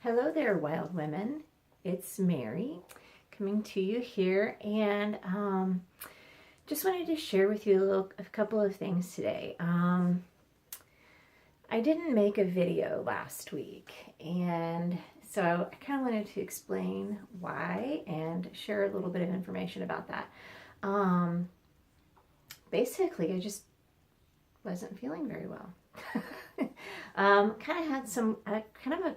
Hello there, wild women. It's Mary coming to you here, and just wanted to share with you a couple of things today. I didn't make a video last week, and so I kind of wanted to explain why and share a little bit of information about that. Basically, I just wasn't feeling very well. Kind of had some kind of a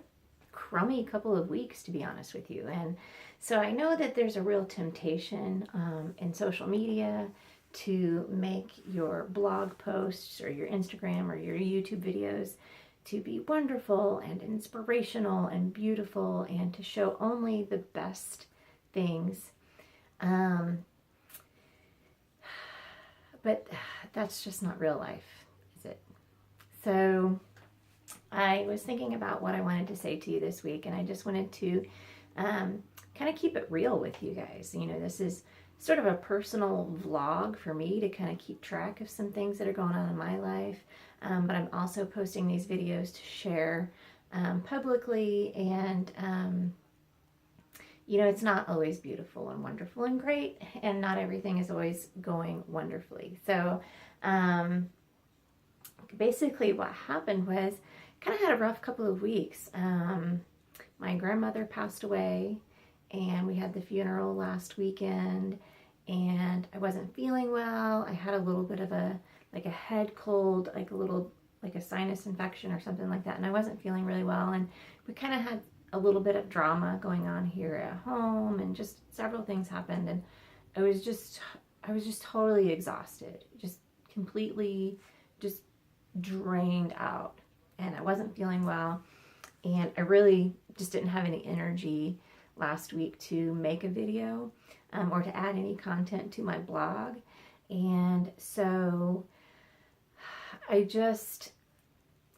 crummy couple of weeks, to be honest with you. And so I know that there's a real temptation in social media to make your blog posts or your Instagram or your YouTube videos to be wonderful and inspirational and beautiful and to show only the best things. But that's just not real life, is it? So I was thinking about what I wanted to say to you this week, and I just wanted to kind of keep it real with you guys. You know, this is sort of a personal vlog for me to kind of keep track of some things that are going on in my life, but I'm also posting these videos to share publicly, and you know, it's not always beautiful and wonderful and great, and not everything is always going wonderfully. So basically what happened was kind of had a rough couple of weeks. My grandmother passed away, and we had the funeral last weekend, and I wasn't feeling well. I had a little bit of a head cold, like a sinus infection or something like that, and I wasn't feeling really well, and we kind of had a little bit of drama going on here at home, and just several things happened, and I was just totally exhausted, just completely just drained out, and I wasn't feeling well, and I really just didn't have any energy last week to make a video or to add any content to my blog. And so I just,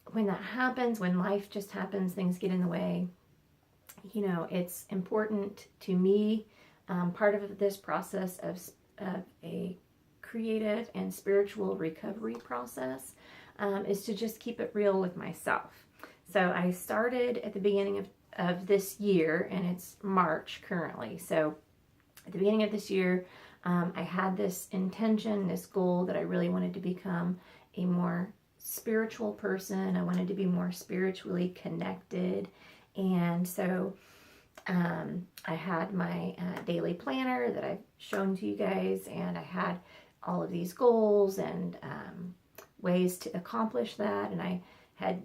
when that happens, when life just happens, things get in the way, you know, it's important to me, part of this process of a creative and spiritual recovery process is to just keep it real with myself. So I started at the beginning of this year, and it's March currently. So at the beginning of this year, I had this intention, this goal that I really wanted to become a more spiritual person. I wanted to be more spiritually connected. And so I had my daily planner that I've shown to you guys, and I had all of these goals and ways to accomplish that, and I had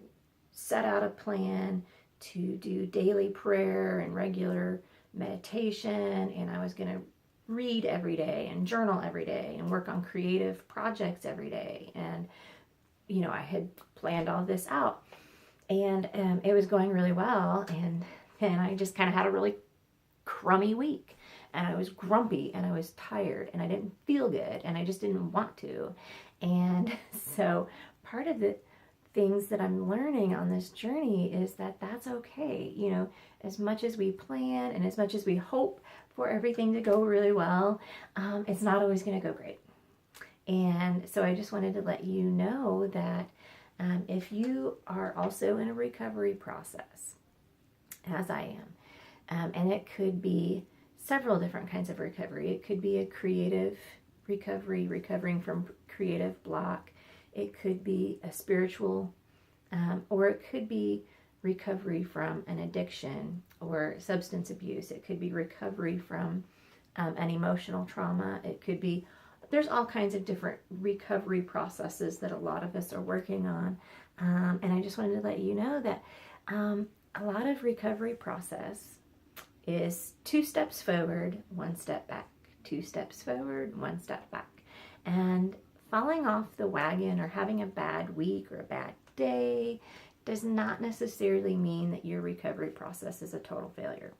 set out a plan to do daily prayer and regular meditation, and I was going to read every day and journal every day and work on creative projects every day. And you know, I had planned all this out, and it was going really well, and then I just kind of had a really crummy week, and I was grumpy, and I was tired, and I didn't feel good, and I just didn't want to. And so part of the things that I'm learning on this journey is that that's okay. You know, as much as we plan and as much as we hope for everything to go really well, it's not always going to go great. And so I just wanted to let you know that if you are also in a recovery process, as I am, and it could be several different kinds of recovery. It could be a creative recovery, recovering from creative block. It could be a spiritual, or it could be recovery from an addiction or substance abuse. It could be recovery from an emotional trauma. It could be, there's all kinds of different recovery processes that a lot of us are working on. And I just wanted to let you know that a lot of recovery process is 2 steps forward, 1 step back, 2 steps forward, 1 step back. And falling off the wagon or having a bad week or a bad day does not necessarily mean that your recovery process is a total failure.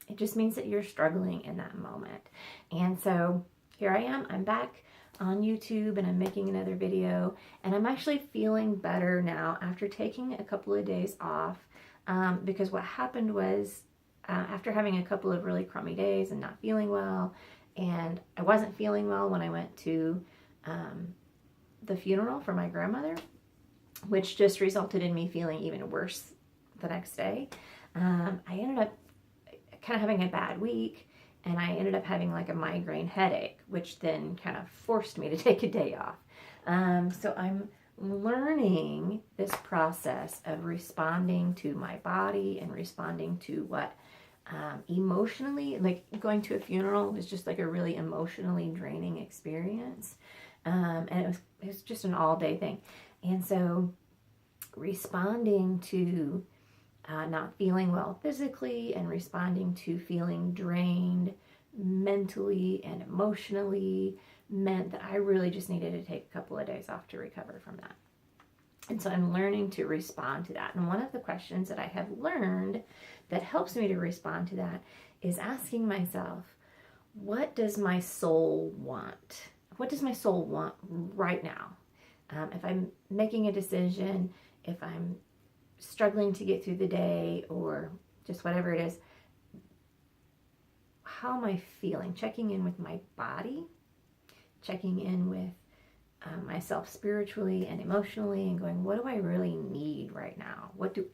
It just means that you're struggling in that moment. And so here I am, I'm back on YouTube, and I'm making another video, and I'm actually feeling better now after taking a couple of days off, because what happened was after having a couple of really crummy days and not feeling well, and I wasn't feeling well when I went to the funeral for my grandmother, which just resulted in me feeling even worse the next day. I ended up kind of having a bad week, and I ended up having like a migraine headache, which then kind of forced me to take a day off. So I'm learning this process of responding to my body and responding to what emotionally, like going to a funeral is just like a really emotionally draining experience. And it was just an all day thing. And so responding to not feeling well physically and responding to feeling drained mentally and emotionally meant that I really just needed to take a couple of days off to recover from that. And so I'm learning to respond to that. And one of the questions that I have learned that helps me to respond to that is asking myself, what does my soul want? What does my soul want right now? If I'm making a decision, if I'm struggling to get through the day, or just whatever it is, how am I feeling? Checking in with my body, checking in with myself spiritually and emotionally, and going, what do I really need right now? What do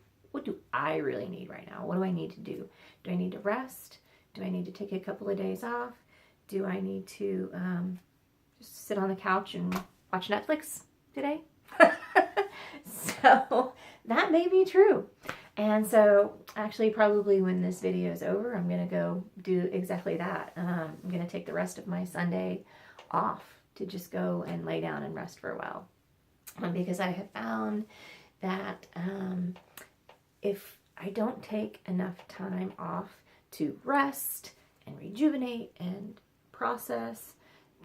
I really need right now? What do I need to do? Do I need to rest? Do I need to take a couple of days off? Do I need to just sit on the couch and watch Netflix today? So that may be true. And so actually probably when this video is over, I'm going to go do exactly that. I'm going to take the rest of my Sunday off to just go and lay down and rest for a while. Because I have found that if I don't take enough time off to rest and rejuvenate and process,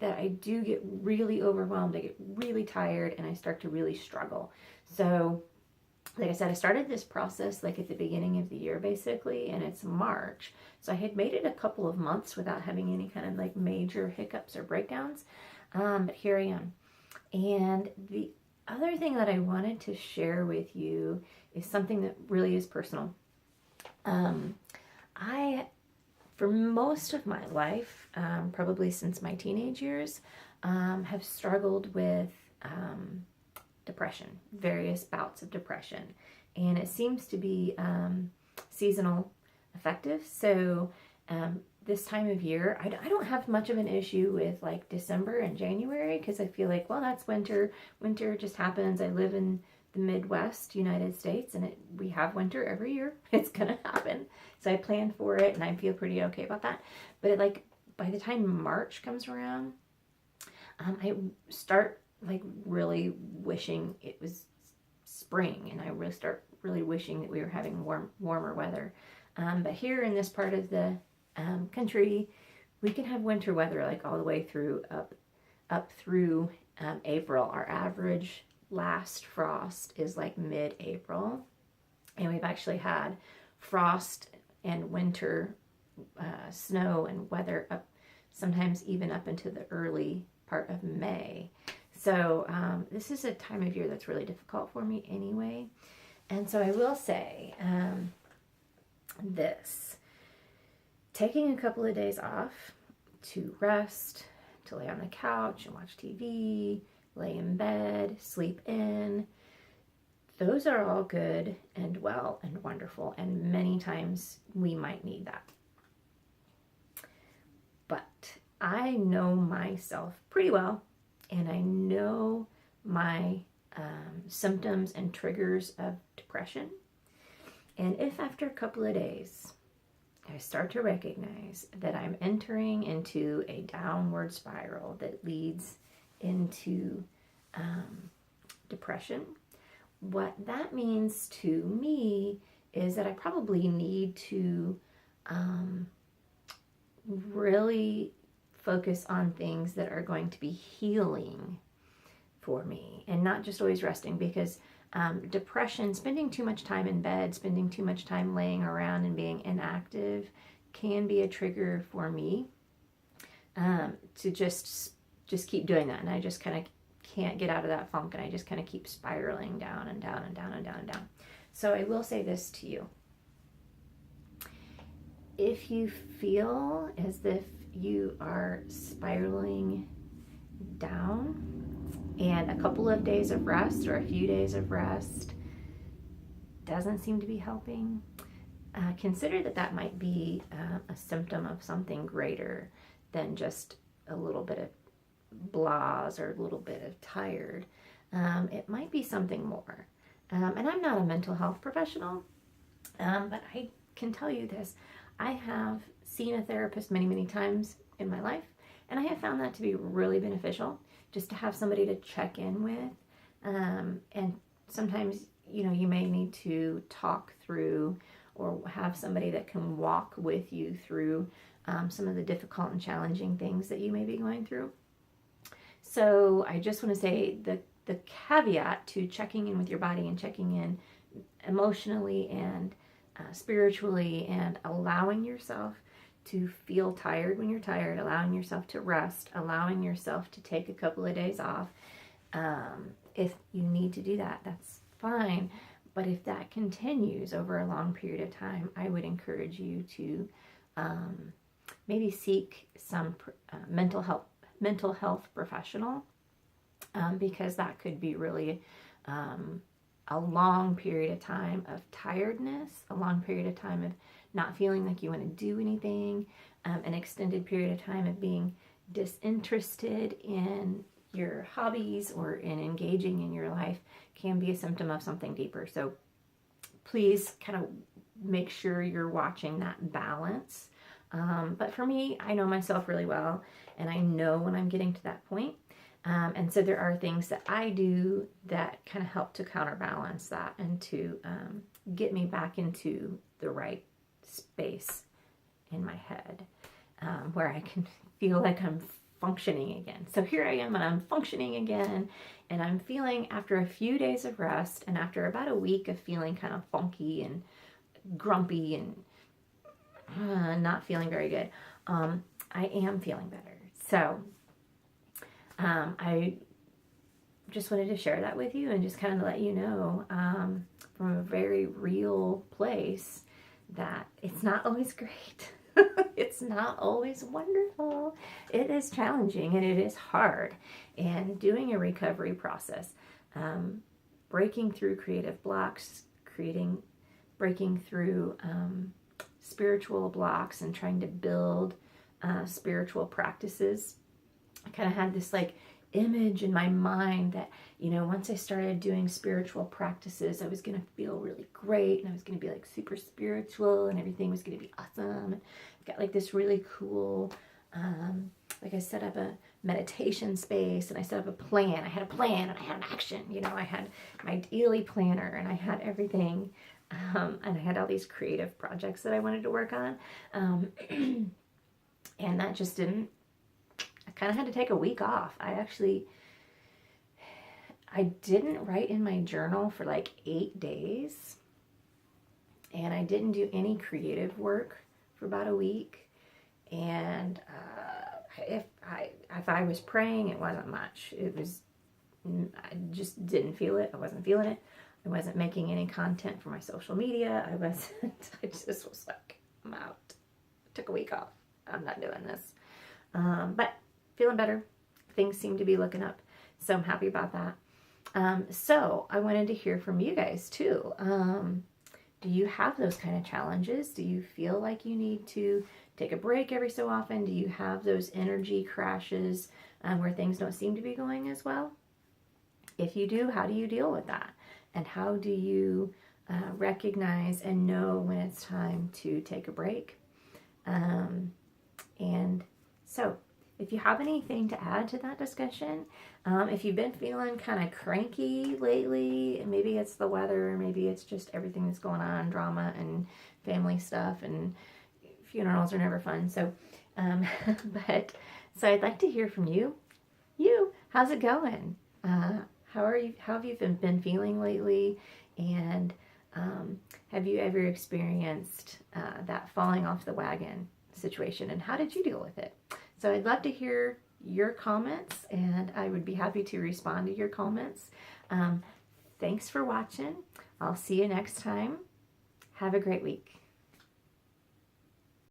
that I do get really overwhelmed, I get really tired, and I start to really struggle. So, like I said, I started this process like at the beginning of the year, basically, and it's March. So I had made it a couple of months without having any kind of like major hiccups or breakdowns. But here I am. And the other thing that I wanted to share with you is something that really is personal. For most of my life, probably since my teenage years, have struggled with depression, various bouts of depression. And it seems to be seasonal affective. So this time of year, I don't have much of an issue with like December and January, because I feel like, well, that's winter. Winter just happens. I live in the Midwest United States, and we have winter every year. It's gonna happen. So I plan for it, and I feel pretty okay about that. But like by the time March comes around, I start like really wishing it was spring, and I really start really wishing that we were having warmer weather. But here in this part of the country, we can have winter weather like all the way through up through April. Our average last frost is like mid-April, and we've actually had frost and winter snow and weather up, sometimes even up into the early part of May. So this is a time of year that's really difficult for me anyway. And so I will say this: taking a couple of days off to rest, to lay on the couch and watch TV, lay in bed, sleep in, those are all good and well and wonderful, and many times we might need that. But I know myself pretty well, and I know my symptoms and triggers of depression. And if after a couple of days I start to recognize that I'm entering into a downward spiral that leads into depression, what that means to me is that I probably need to really focus on things that are going to be healing for me, and not just always resting, because depression, spending too much time in bed, spending too much time laying around and being inactive, can be a trigger for me to just keep doing that. And I just kind of can't get out of that funk, and I just kind of keep spiraling down and down and down and down and down. So I will say this to you: if you feel as if you are spiraling down, and a couple of days of rest or a few days of rest doesn't seem to be helping, consider that that might be a symptom of something greater than just a little bit of blahs or a little bit of tired. It might be something more. And I'm not a mental health professional, but I can tell you this. I have seen a therapist many, many times in my life, and I have found that to be really beneficial, just to have somebody to check in with. And sometimes, you may need to talk through or have somebody that can walk with you through some of the difficult and challenging things that you may be going through. So I just want to say the caveat to checking in with your body and checking in emotionally and spiritually, and allowing yourself to feel tired when you're tired, allowing yourself to rest, allowing yourself to take a couple of days off. If you need to do that, that's fine. But if that continues over a long period of time, I would encourage you to maybe seek some mental health professional, because that could be really a long period of time of tiredness, a long period of time of not feeling like you want to do anything, an extended period of time of being disinterested in your hobbies or in engaging in your life can be a symptom of something deeper. So please kind of make sure you're watching that balance. But for me, I know myself really well, and I know when I'm getting to that point. And so there are things that I do that kind of help to counterbalance that and to get me back into the right space in my head, where I can feel like I'm functioning again. So here I am, and I'm functioning again, and I'm feeling, after a few days of rest and after about a week of feeling kind of funky and grumpy and not feeling very good, I am feeling better. So I just wanted to share that with you and just kind of let you know from a very real place that it's not always great. It's not always wonderful. It is challenging and it is hard. And doing a recovery process, breaking through creative blocks, breaking through spiritual blocks and trying to build spiritual practices. I kind of had this image in my mind that, once I started doing spiritual practices, I was going to feel really great, and I was going to be super spiritual, and everything was going to be awesome. And I've got this really cool, I set up a meditation space, and I set up a plan. I had a plan and I had an action. I had my daily planner, and I had everything, and I had all these creative projects that I wanted to work on, and that just didn't. I kind of had to take a week off. I didn't write in my journal for 8 days, and I didn't do any creative work for about a week. And if I was praying, it wasn't much. I just didn't feel it. I wasn't feeling it. I wasn't making any content for my social media. I just was I'm out. I took a week off. I'm not doing this. But feeling better. Things seem to be looking up. So I'm happy about that. So I wanted to hear from you guys too. Do you have those kind of challenges? Do you feel like you need to take a break every so often? Do you have those energy crashes where things don't seem to be going as well? If you do, how do you deal with that? And how do you recognize and know when it's time to take a break? And so if you have anything to add to that discussion, if you've been feeling kind of cranky lately, maybe it's the weather, maybe it's just everything that's going on, drama and family stuff, and funerals are never fun. So, so I'd like to hear from you. How's it going? How have you been feeling lately? And have you ever experienced that falling off the wagon situation, and how did you deal with it? So I'd love to hear your comments, and I would be happy to respond to your comments. Thanks for watching. I'll see you next time. Have a great week.